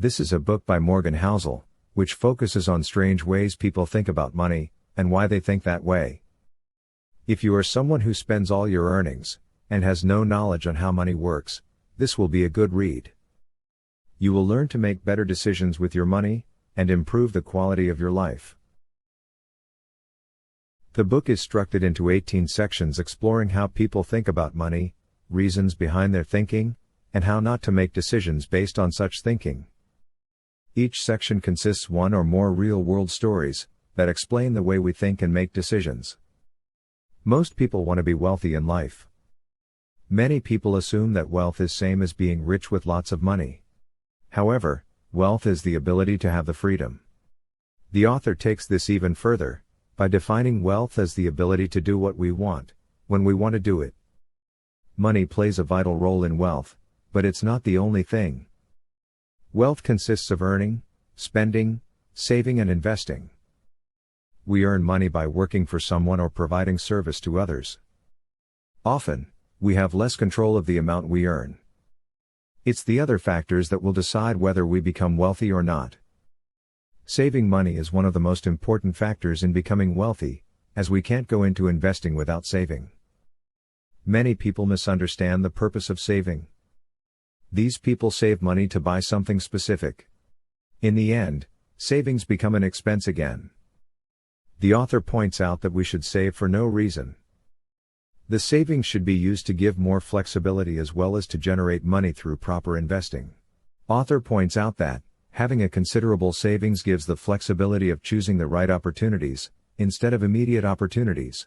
This is a book by Morgan Housel, which focuses on strange ways people think about money, and why they think that way. If you are someone who spends all your earnings, and has no knowledge on how money works, this will be a good read. You will learn to make better decisions with your money, and improve the quality of your life. The book is structured into 18 sections exploring how people think about money, reasons behind their thinking, and how not to make decisions based on such thinking. Each section consists one or more real-world stories that explain the way we think and make decisions. Most people want to be wealthy in life. Many people assume that wealth is same as being rich with lots of money. However, wealth is the ability to have the freedom. The author takes this even further, by defining wealth as the ability to do what we want, when we want to do it. Money plays a vital role in wealth, but it's not the only thing. Wealth consists of earning, spending, saving and investing. We earn money by working for someone or providing service to others. Often, we have less control of the amount we earn. It's the other factors that will decide whether we become wealthy or not. Saving money is one of the most important factors in becoming wealthy, as we can't go into investing without saving. Many people misunderstand the purpose of saving. These people save money to buy something specific. In the end, savings become an expense again. The author points out that we should save for no reason. The savings should be used to give more flexibility as well as to generate money through proper investing. Author points out that having a considerable savings gives the flexibility of choosing the right opportunities, instead of immediate opportunities.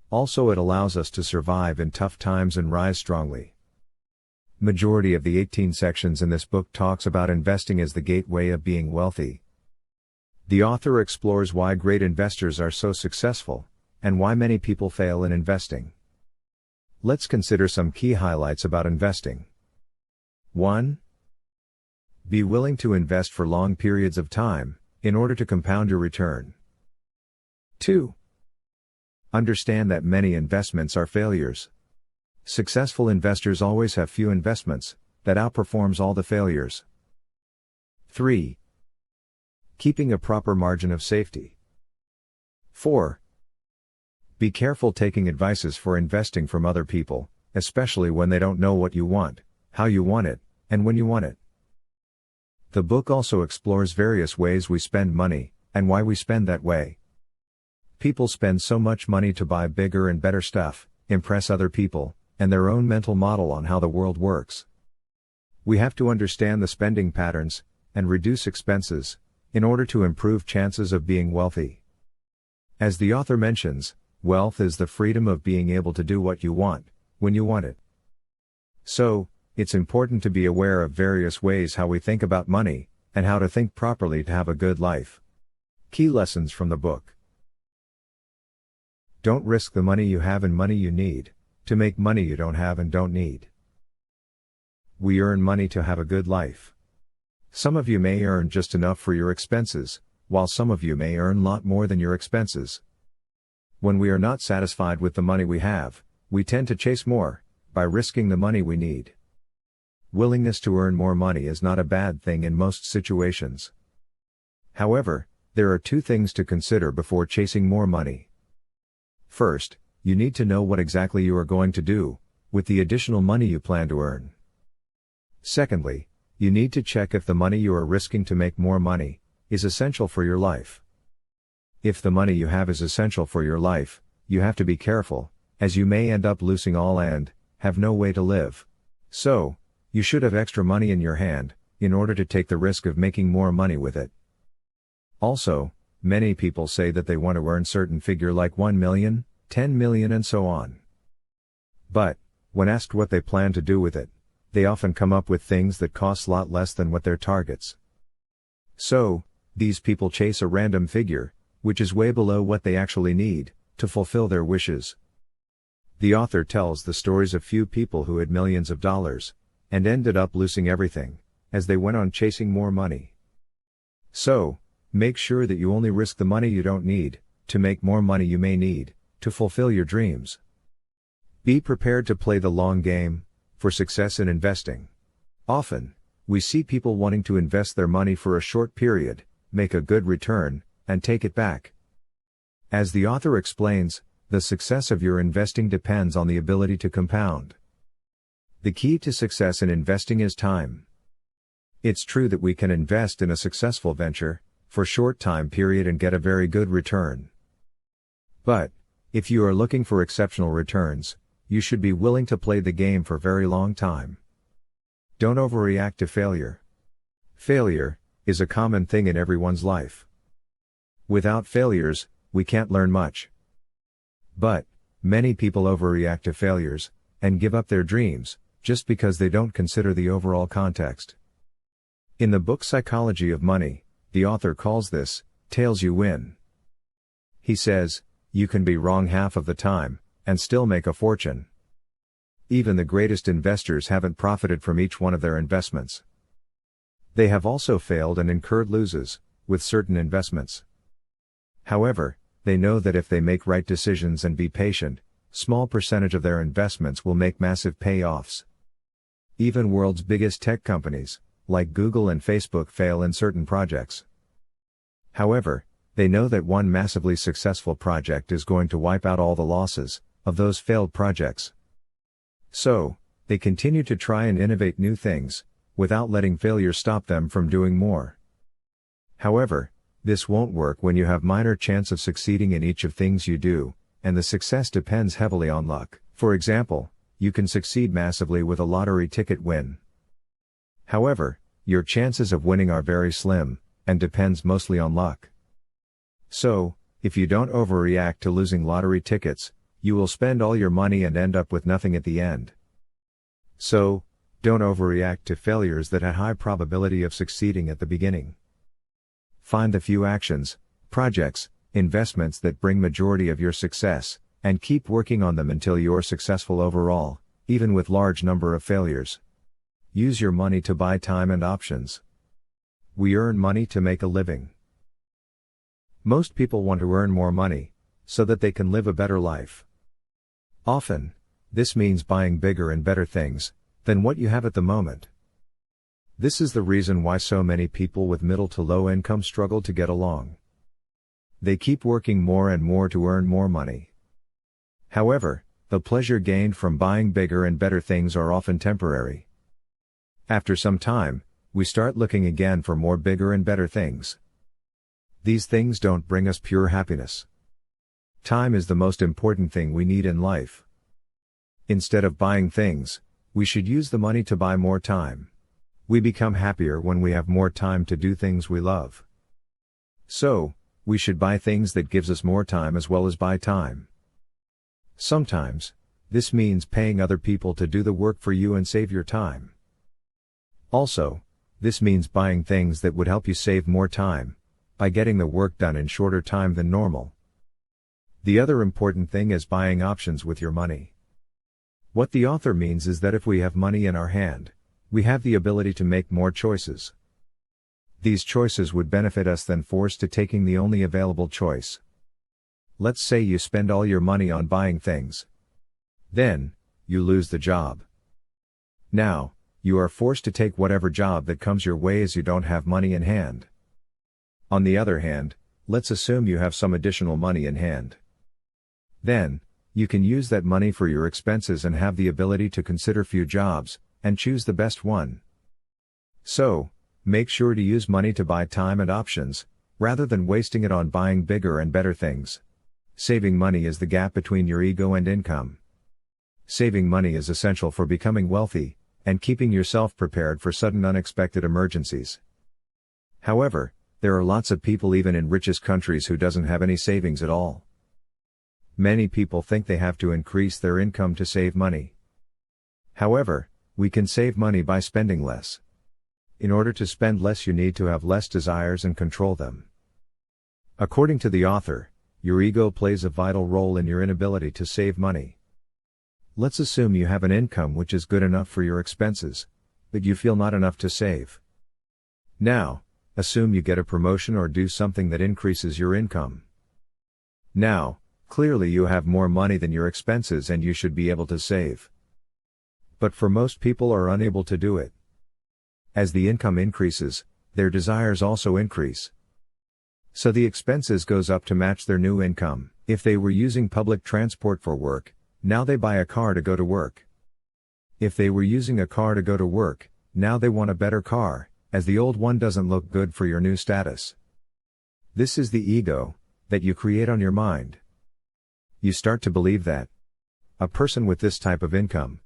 Also, it allows us to survive in tough times and rise strongly. Majority of the 18 sections in this book talks about investing as the gateway of being wealthy. The author explores why great investors are so successful, and why many people fail in investing. Let's consider some key highlights about investing. 1. Be willing to invest for long periods of time, in order to compound your return. 2. Understand that many investments are failures. Successful investors always have few investments, that outperforms all the failures. 3. Keeping a proper margin of safety. 4. Be careful taking advices for investing from other people, especially when they don't know what you want, how you want it, and when you want it. The book also explores various ways we spend money, and why we spend that way. People spend so much money to buy bigger and better stuff, impress other people, and their own mental model on how the world works. We have to understand the spending patterns, and reduce expenses, in order to improve chances of being wealthy. As the author mentions, wealth is the freedom of being able to do what you want, when you want it. So, it's important to be aware of various ways how we think about money, and how to think properly to have a good life. Key lessons from the book. Don't risk the money you have and money you need, to make money you don't have and don't need. We earn money to have a good life. Some of you may earn just enough for your expenses, while some of you may earn a lot more than your expenses. When we are not satisfied with the money we have, we tend to chase more, by risking the money we need. Willingness to earn more money is not a bad thing in most situations. However, there are two things to consider before chasing more money. First, you need to know what exactly you are going to do with the additional money you plan to earn. Secondly, you need to check if the money you are risking to make more money is essential for your life. If the money you have is essential for your life, you have to be careful, as you may end up losing all and have no way to live. So, you should have extra money in your hand, in order to take the risk of making more money with it. Also, many people say that they want to earn certain figure like 1 million, 10 million and so on. But, when asked what they plan to do with it, they often come up with things that cost a lot less than what their targets. So, these people chase a random figure, which is way below what they actually need, to fulfill their wishes. The author tells the stories of few people who had millions of dollars, and ended up losing everything, as they went on chasing more money. So, make sure that you only risk the money you don't need, to make more money you may need, to fulfill your dreams. Be prepared to play the long game, for success in investing. Often, We see people wanting to invest their money for a short period, make a good return, and take it back. As the author explains, the success of your investing depends on the ability to compound. The key to success in investing is time. It's true that we can invest in a successful venture, for a short time period and get a very good return. But, if you are looking for exceptional returns, you should be willing to play the game for a very long time. Don't overreact to failure. Failure is a common thing in everyone's life. Without failures, we can't learn much. But, many people overreact to failures, and give up their dreams, just because they don't consider the overall context. In the book Psychology of Money, the author calls this, tails you win. He says, you can be wrong half of the time, and still make a fortune. Even the greatest investors haven't profited from each one of their investments. They have also failed and incurred losses, with certain investments. However, they know that if they make right decisions and be patient, small percentage of their investments will make massive payoffs. Even world's biggest tech companies, like Google and Facebook, fail in certain projects. However, they know that one massively successful project is going to wipe out all the losses of those failed projects. So, they continue to try and innovate new things, without letting failure stop them from doing more. However, this won't work when you have minor chance of succeeding in each of things you do, and the success depends heavily on luck. For example, you can succeed massively with a lottery ticket win. However, your chances of winning are very slim, and depends mostly on luck. So, if you don't overreact to losing lottery tickets, you will spend all your money and end up with nothing at the end. So, don't overreact to failures that had high probability of succeeding at the beginning. Find the few actions, projects, investments that bring majority of your success, and keep working on them until you're successful overall, even with large number of failures. Use your money to buy time and options. We earn money to make a living. Most people want to earn more money, so that they can live a better life. Often, this means buying bigger and better things than what you have at the moment. This is the reason why so many people with middle to low income struggle to get along. They keep working more and more to earn more money. However, the pleasure gained from buying bigger and better things are often temporary. After some time, we start looking again for more bigger and better things. These things don't bring us pure happiness. Time is the most important thing we need in life. Instead of buying things, we should use the money to buy more time. We become happier when we have more time to do things we love. So, we should buy things that gives us more time as well as buy time. Sometimes, this means paying other people to do the work for you and save your time. Also, this means buying things that would help you save more time, by getting the work done in shorter time than normal. The other important thing is buying options with your money. What the author means is that if we have money in our hand, we have the ability to make more choices. These choices would benefit us than forced to taking the only available choice. Let's say you spend all your money on buying things. Then, you lose the job. Now, you are forced to take whatever job that comes your way as you don't have money in hand. On the other hand, let's assume you have some additional money in hand. Then, you can use that money for your expenses and have the ability to consider few jobs, and choose the best one. So, make sure to use money to buy time and options, rather than wasting it on buying bigger and better things. Saving money is the gap between your ego and income. Saving money is essential for becoming wealthy, and keeping yourself prepared for sudden unexpected emergencies. However, there are lots of people even in richest countries who doesn't have any savings at all. Many people think they have to increase their income to save money. However, we can save money by spending less. In order to spend less, you need to have less desires and control them. According to the author, your ego plays a vital role in your inability to save money. Let's assume you have an income which is good enough for your expenses, but you feel not enough to save. Now, assume you get a promotion or do something that increases your income. Now, clearly you have more money than your expenses and you should be able to save. But for most people are unable to do it. As the income increases, their desires also increase. So the expenses goes up to match their new income. If they were using public transport for work, now they buy a car to go to work. If they were using a car to go to work, now they want a better car, as the old one doesn't look good for your new status. This is the ego that you create on your mind. You start to believe that a person with this type of income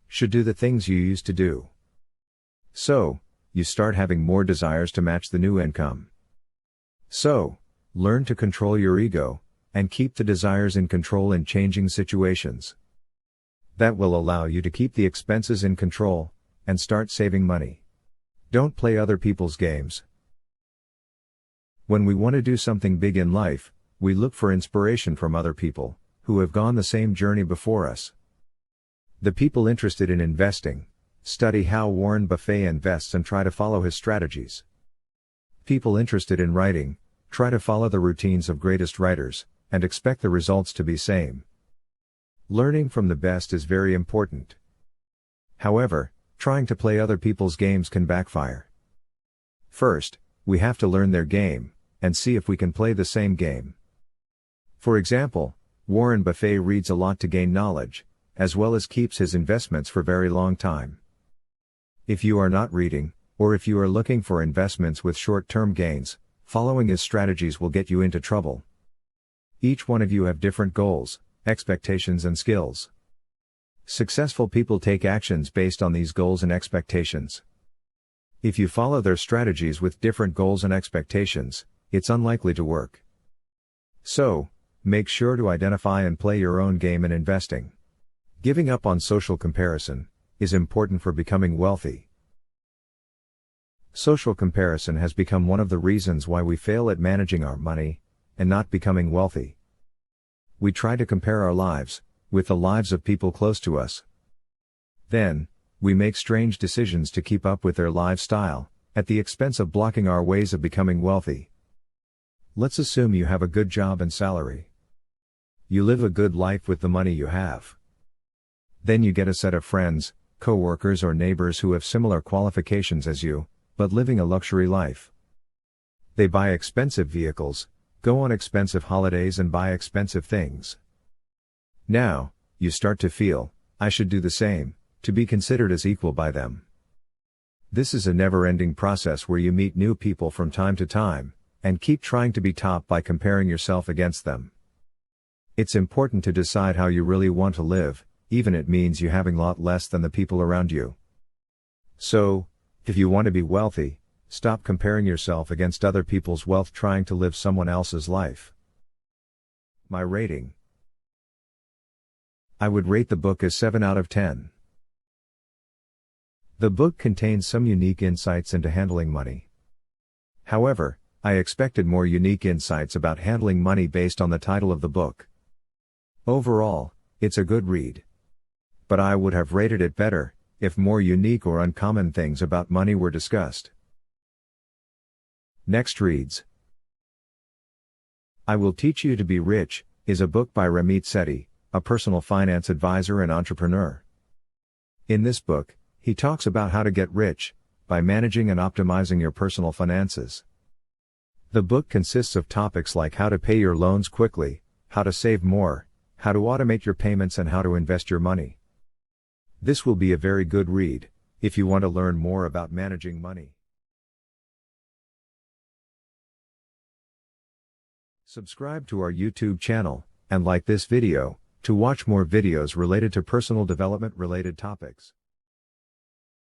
should do the things you used to do. So, you start having more desires to match the new income. So, learn to control your ego, and keep the desires in control in changing situations. That will allow you to keep the expenses in control, and start saving money. Don't play other people's games. When we want to do something big in life, we look for inspiration from other people, who have gone the same journey before us. The people interested in investing study how Warren Buffett invests and try to follow his strategies. People interested in writing try to follow the routines of greatest writers, and expect the results to be same. Learning from the best is very important. However, trying to play other people's games can backfire. First, we have to learn their game, and see if we can play the same game. For example, Warren Buffett reads a lot to gain knowledge, as well as keeps his investments for very long time. If you are not reading, or if you are looking for investments with short-term gains, following his strategies will get you into trouble. Each one of you have different goals, expectations and skills. Successful people take actions based on these goals and expectations. If you follow their strategies with different goals and expectations, it's unlikely to work. So, make sure to identify and play your own game in investing. Giving up on social comparison is important for becoming wealthy. Social comparison has become one of the reasons why we fail at managing our money and not becoming wealthy. We try to compare our lives with the lives of people close to us. Then, we make strange decisions to keep up with their lifestyle, at the expense of blocking our ways of becoming wealthy. Let's assume you have a good job and salary. You live a good life with the money you have. Then you get a set of friends, co-workers or neighbors who have similar qualifications as you, but living a luxury life. They buy expensive vehicles, go on expensive holidays and buy expensive things. Now, you start to feel, I should do the same, to be considered as equal by them. This is a never-ending process where you meet new people from time to time, and keep trying to be top by comparing yourself against them. It's important to decide how you really want to live, even it means you having a lot less than the people around you. So, if you want to be wealthy, stop comparing yourself against other people's wealth trying to live someone else's life. My rating. I would rate the book as 7 out of 10. The book contains some unique insights into handling money. However, I expected more unique insights about handling money based on the title of the book. Overall, it's a good read. But I would have rated it better if more unique or uncommon things about money were discussed. Next reads. I Will Teach You to Be Rich, is a book by Ramit Sethi, a personal finance advisor and entrepreneur. In this book, he talks about how to get rich by managing and optimizing your personal finances. The book consists of topics like how to pay your loans quickly, how to save more, how to automate your payments and how to invest your money. This will be a very good read if you want to learn more about managing money. Subscribe to our YouTube channel and like this video to watch more videos related to personal development related topics.